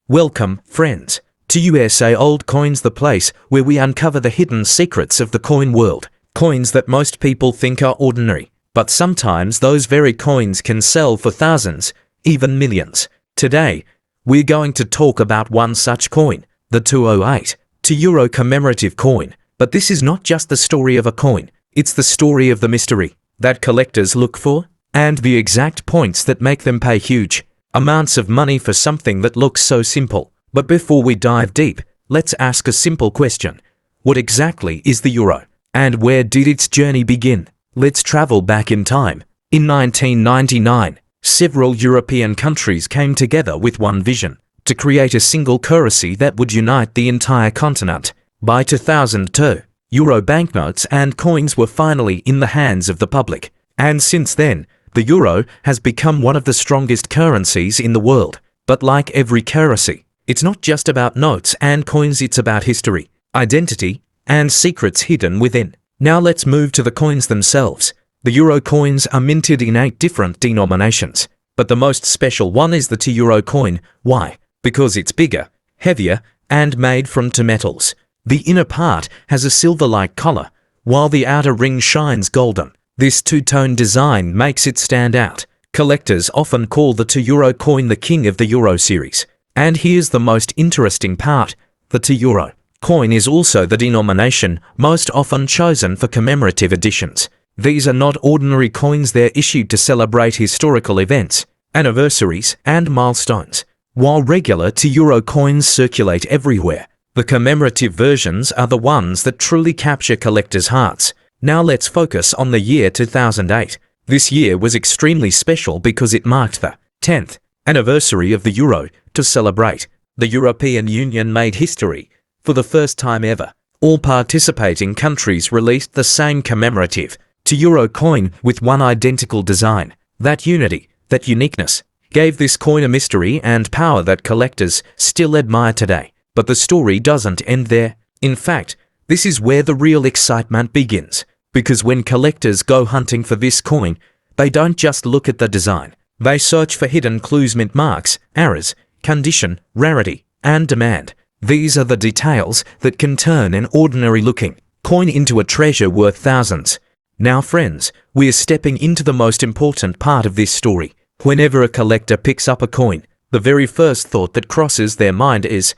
Welcome, friends, to USA Old Coins, the place where we uncover the hidden secrets of the coin world. Coins that most people think are ordinary, but sometimes those very coins can sell for thousands, even millions. Today, we're going to talk about one such coin, the 208 euro commemorative coin. But this is not just the story of a coin, it's the story of the mystery that collectors look for, and the exact points that make them pay huge amounts of money for something that looks so simple. But before we dive deep, let's ask a simple question. What exactly is the euro? And where did its journey begin? Let's travel back in time. In 1999, several European countries came together with one vision: to create a single currency that would unite the entire continent. By 2002, euro banknotes and coins were finally in the hands of the public. And since then, the euro has become one of the strongest currencies in the world. But like every currency, it's not just about notes and coins, it's about history, identity, and secrets hidden within. Now let's move to the coins themselves. The euro coins are minted in 8 different denominations, but the most special one is the €2 coin. Why? Because it's bigger, heavier, and made from 2 metals. The inner part has a silver-like color, while the outer ring shines golden. This two-tone design makes it stand out. Collectors often call the €2 coin the king of the Euro series. And here's the most interesting part: the €2 coin is also the denomination most often chosen for commemorative editions. These are not ordinary coins, they're issued to celebrate historical events, anniversaries, and milestones. While regular €2 coins circulate everywhere, the commemorative versions are the ones that truly capture collectors' hearts. Now let's focus on the year 2008. This year was extremely special because it marked the 10th anniversary of the euro. To celebrate, the European Union made history. For the first time ever, all participating countries released the same commemorative €2 coin with one identical design. That unity, that uniqueness, gave this coin a mystery and power that collectors still admire today. But the story doesn't end there. In fact, this is where the real excitement begins. Because when collectors go hunting for this coin, they don't just look at the design. They search for hidden clues: mint marks, errors, condition, rarity, and demand. These are the details that can turn an ordinary-looking coin into a treasure worth thousands. Now friends, we're stepping into the most important part of this story. Whenever a collector picks up a coin, the very first thought that crosses their mind is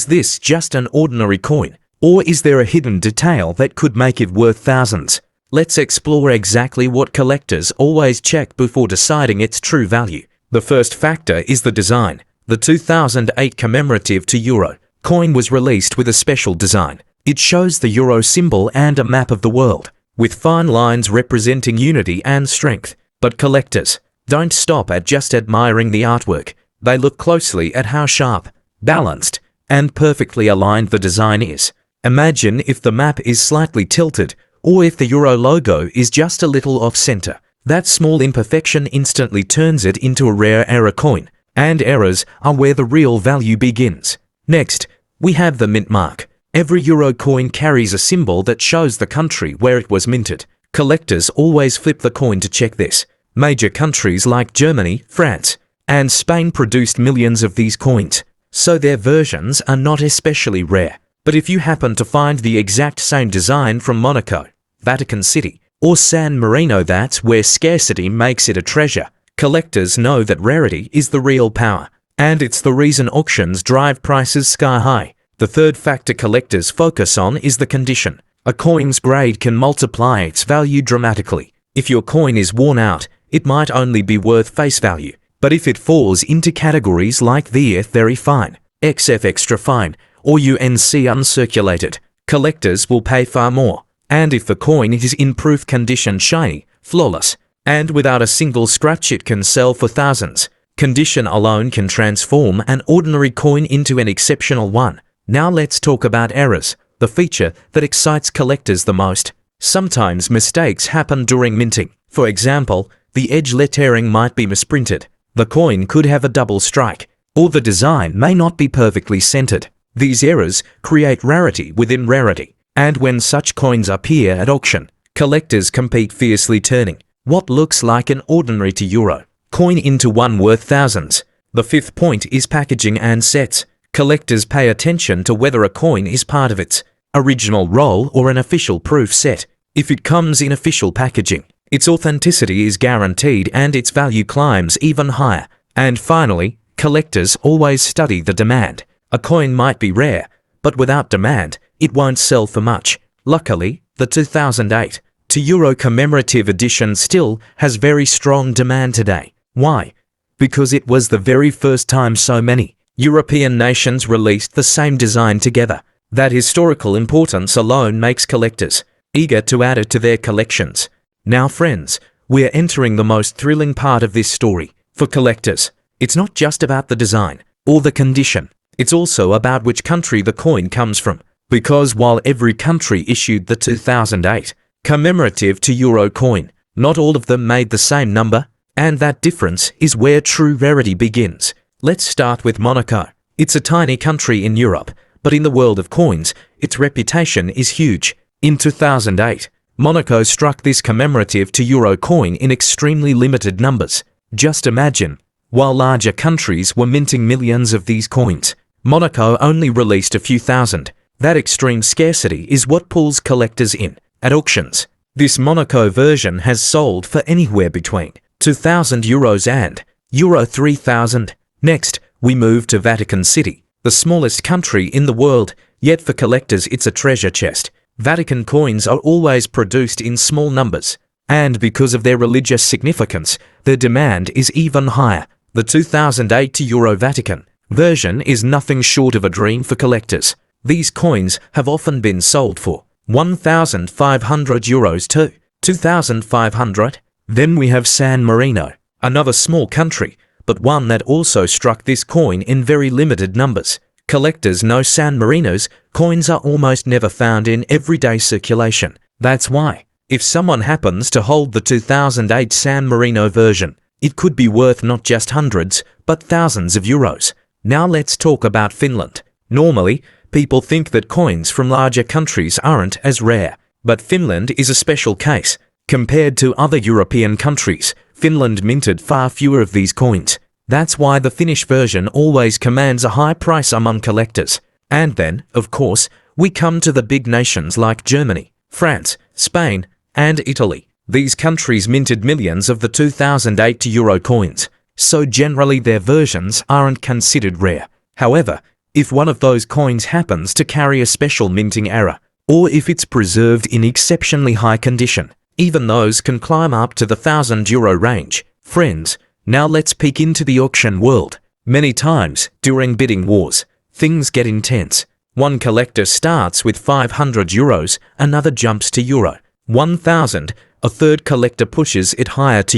this just an ordinary coin? Or is there a hidden detail that could make it worth thousands? Let's explore exactly what collectors always check before deciding its true value. The first factor is the design. The 2008 commemorative €2 coin was released with a special design. It shows the euro symbol and a map of the world, with fine lines representing unity and strength. But collectors don't stop at just admiring the artwork. They look closely at how sharp, balanced, and perfectly aligned the design is. Imagine if the map is slightly tilted, or if the euro logo is just a little off-center. That small imperfection instantly turns it into a rare error coin, and errors are where the real value begins. Next, we have the mint mark. Every euro coin carries a symbol that shows the country where it was minted. Collectors always flip the coin to check this. Major countries like Germany, France, and Spain produced millions of these coins, so their versions are not especially rare. But if you happen to find the exact same design from Monaco, Vatican City, or San Marino, that's where scarcity makes it a treasure. Collectors know that rarity is the real power, and it's the reason auctions drive prices sky high. The third factor collectors focus on is the condition. A coin's grade can multiply its value dramatically. If your coin is worn out, it might only be worth face value. But if it falls into categories like VF very fine, XF extra fine, or UNC uncirculated, collectors will pay far more. And if the coin is in proof condition, shiny, flawless, and without a single scratch, it can sell for thousands. Condition alone can transform an ordinary coin into an exceptional one. Now let's talk about errors, the feature that excites collectors the most. Sometimes mistakes happen during minting. For example, the edge lettering might be misprinted. The coin could have a double strike, or the design may not be perfectly centered. These errors create rarity within rarity, and when such coins appear at auction, collectors compete fiercely, turning what looks like an ordinary €2 coin into one worth thousands. The fifth point is packaging and sets. Collectors pay attention to whether a coin is part of its original roll or an official proof set. If it comes in official packaging, its authenticity is guaranteed and its value climbs even higher. And finally, collectors always study the demand. A coin might be rare, but without demand, it won't sell for much. Luckily, the 2008 €2 commemorative edition still has very strong demand today. Why? Because it was the very first time so many European nations released the same design together. That historical importance alone makes collectors eager to add it to their collections. Now friends, we're entering the most thrilling part of this story. For collectors, it's not just about the design or the condition. It's also about which country the coin comes from. Because while every country issued the 2008 commemorative €2 coin, not all of them made the same number, and that difference is where true rarity begins. Let's start with Monaco. It's a tiny country in Europe, but in the world of coins, its reputation is huge. In 2008, Monaco struck this commemorative €2 coin in extremely limited numbers. Just imagine, while larger countries were minting millions of these coins, Monaco only released a few thousand. That extreme scarcity is what pulls collectors in. At auctions, this Monaco version has sold for anywhere between €2,000 and €3,000. Next, we move to Vatican City, the smallest country in the world, yet for collectors it's a treasure chest. Vatican coins are always produced in small numbers, and because of their religious significance, their demand is even higher. The 2008 €2 Vatican version is nothing short of a dream for collectors. These coins have often been sold for €1,500 to €2,500. Then we have San Marino, another small country, but one that also struck this coin in very limited numbers. Collectors know San Marino's coins are almost never found in everyday circulation. That's why, if someone happens to hold the 2008 San Marino version, it could be worth not just hundreds, but thousands of euros. Now let's talk about Finland. Normally, people think that coins from larger countries aren't as rare, but Finland is a special case. Compared to other European countries, Finland minted far fewer of these coins. That's why the Finnish version always commands a high price among collectors. And then, of course, we come to the big nations like Germany, France, Spain, and Italy. These countries minted millions of the 2008 €2 coins, so generally their versions aren't considered rare. However, if one of those coins happens to carry a special minting error, or if it's preserved in exceptionally high condition, even those can climb up to the €1,000 range. Friends, now let's peek into the auction world. Many times, during bidding wars, things get intense. One collector starts with €500, another jumps to €1,000, a third collector pushes it higher to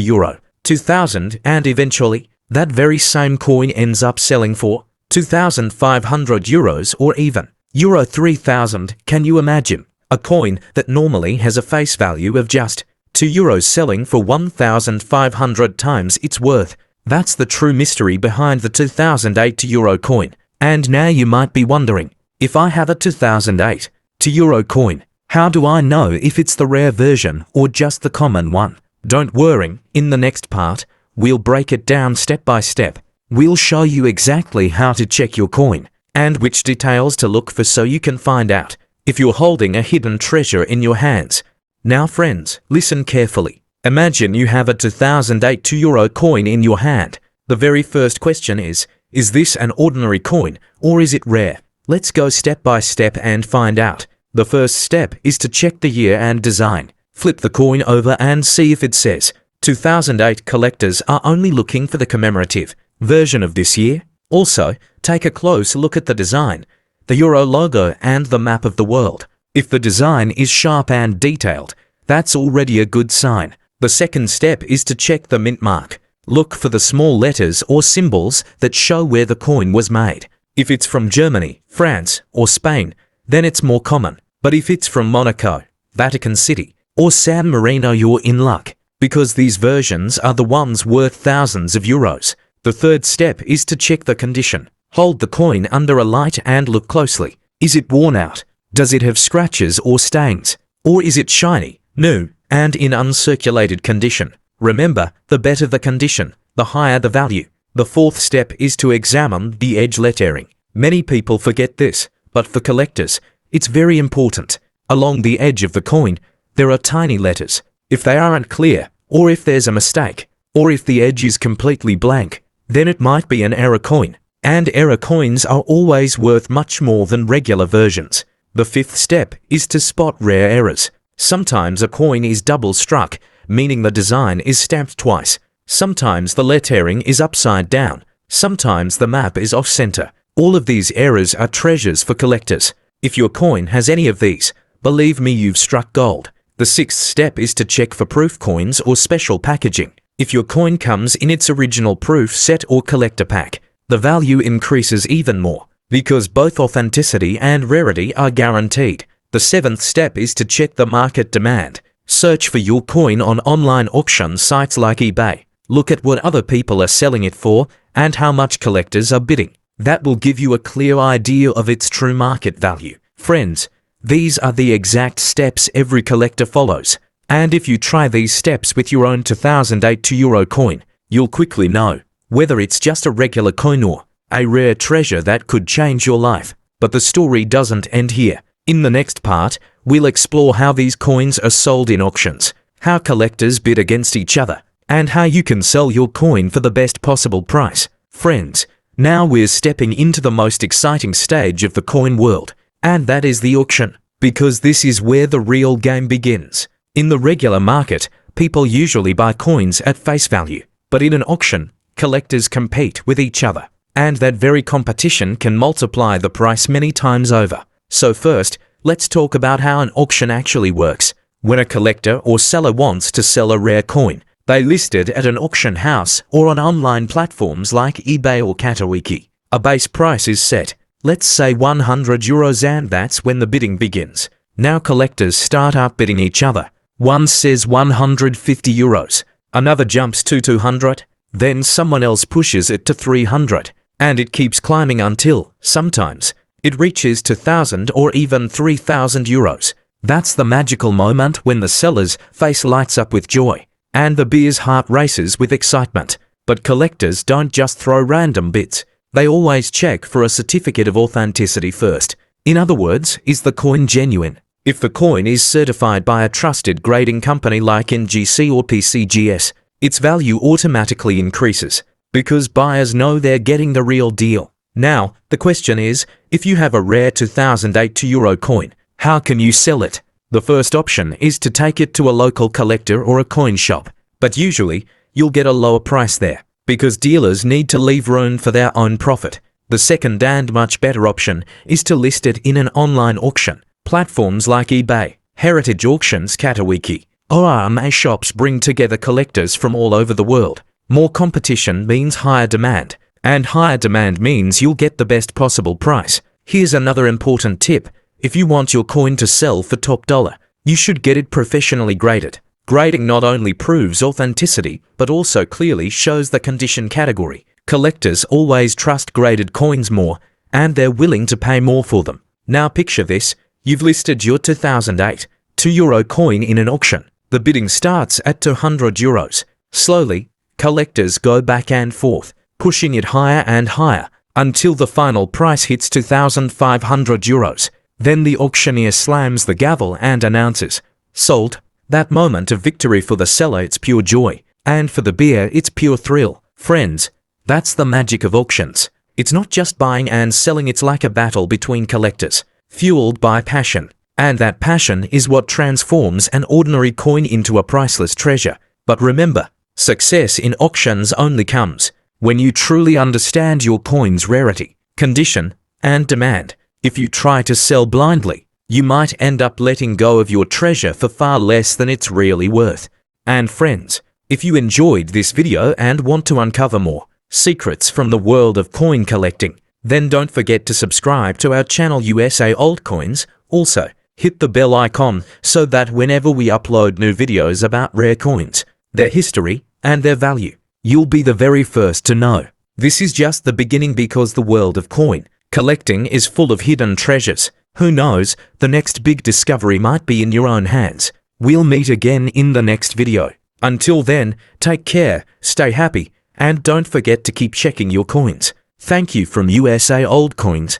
€2,000, and eventually, that very same coin ends up selling for €2,500 or even €3,000. Can you imagine? A coin that normally has a face value of just €2 selling for 1,500 times its worth. That's the true mystery behind the 2008 €2 coin. And now you might be wondering, if I have a 2008 €2 coin, how do I know if it's the rare version or just the common one? Don't worry, in the next part, we'll break it down step by step. We'll show you exactly how to check your coin and which details to look for so you can find out if you're holding a hidden treasure in your hands. Now friends, listen carefully. Imagine you have a 2008 €2 coin in your hand. The very first question is this an ordinary coin or is it rare? Let's go step by step and find out. The first step is to check the year and design. Flip the coin over and see if it says 2008. Collectors are only looking for the commemorative version of this year. Also, take a close look at the design, the Euro logo and the map of the world. If the design is sharp and detailed, that's already a good sign. The second step is to check the mint mark. Look for the small letters or symbols that show where the coin was made. If it's from Germany, France, or Spain, then it's more common. But if it's from Monaco, Vatican City, or San Marino, you're in luck, because these versions are the ones worth thousands of euros. The third step is to check the condition. Hold the coin under a light and look closely. Is it worn out? Does it have scratches or stains? Or is it shiny, new, and in uncirculated condition? Remember, the better the condition, the higher the value. The fourth step is to examine the edge lettering. Many people forget this, but for collectors, it's very important. Along the edge of the coin, there are tiny letters. If they aren't clear, or if there's a mistake, or if the edge is completely blank, then it might be an error coin. And error coins are always worth much more than regular versions. The fifth step is to spot rare errors. Sometimes a coin is double struck, meaning the design is stamped twice. Sometimes the lettering is upside down. Sometimes the map is off-center. All of these errors are treasures for collectors. If your coin has any of these, believe me, you've struck gold. The sixth step is to check for proof coins or special packaging. If your coin comes in its original proof set or collector pack, the value increases even more, because both authenticity and rarity are guaranteed. The seventh step is to check the market demand. Search for your coin on online auction sites like eBay. Look at what other people are selling it for and how much collectors are bidding. That will give you a clear idea of its true market value. Friends, these are the exact steps every collector follows. And if you try these steps with your own 2008 €2 coin, you'll quickly know whether it's just a regular coin or a rare treasure that could change your life. But the story doesn't end here. In the next part, we'll explore how these coins are sold in auctions, how collectors bid against each other, and how you can sell your coin for the best possible price. Friends, now we're stepping into the most exciting stage of the coin world, and that is the auction, because this is where the real game begins. In the regular market, people usually buy coins at face value, but in an auction, collectors compete with each other, and that very competition can multiply the price many times over. So first, let's talk about how an auction actually works. When a collector or seller wants to sell a rare coin, they list it at an auction house or on online platforms like eBay or Katawiki. A base price is set, let's say €100, and that's when the bidding begins. Now collectors start outbidding each other. One says €150, another jumps to 200, then someone else pushes it to 300, and it keeps climbing until, sometimes, it reaches 2,000 or even €3,000. That's the magical moment when the seller's face lights up with joy, and the buyer's heart races with excitement. But collectors don't just throw random bids. They always check for a certificate of authenticity first. In other words, is the coin genuine? If the coin is certified by a trusted grading company like NGC or PCGS, its value automatically increases, because buyers know they're getting the real deal. Now, the question is, if you have a rare 2008 €2 coin, how can you sell it? The first option is to take it to a local collector or a coin shop, but usually, you'll get a lower price there, because dealers need to leave room for their own profit. The second and much better option is to list it in an online auction. Platforms like eBay, Heritage Auctions, Katawiki, or RMA shops bring together collectors from all over the world. More competition means higher demand, and higher demand means you'll get the best possible price. Here's another important tip. If you want your coin to sell for top dollar, you should get it professionally graded. Grading not only proves authenticity, but also clearly shows the condition category. Collectors always trust graded coins more, and they're willing to pay more for them. Now picture this. You've listed your 2008 €2 coin in an auction. The bidding starts at €200. Slowly, collectors go back and forth, pushing it higher and higher, until the final price hits €2,500. Then the auctioneer slams the gavel and announces, "Sold." That moment of victory for the seller, it's pure joy, and for the buyer, it's pure thrill. Friends, that's the magic of auctions. It's not just buying and selling, it's like a battle between collectors, fueled by passion. And that passion is what transforms an ordinary coin into a priceless treasure. But remember, success in auctions only comes when you truly understand your coin's rarity, condition, and demand. If you try to sell blindly, you might end up letting go of your treasure for far less than it's really worth. And friends, if you enjoyed this video and want to uncover more secrets from the world of coin collecting, then don't forget to subscribe to our channel USA Altcoins. Also, hit the bell icon so that whenever we upload new videos about rare coins, their history, and their value, you'll be the very first to know. This is just the beginning, because the world of coin collecting is full of hidden treasures. Who knows, the next big discovery might be in your own hands. We'll meet again in the next video. Until then, take care, stay happy, and don't forget to keep checking your coins. Thank you from USA Old Coins.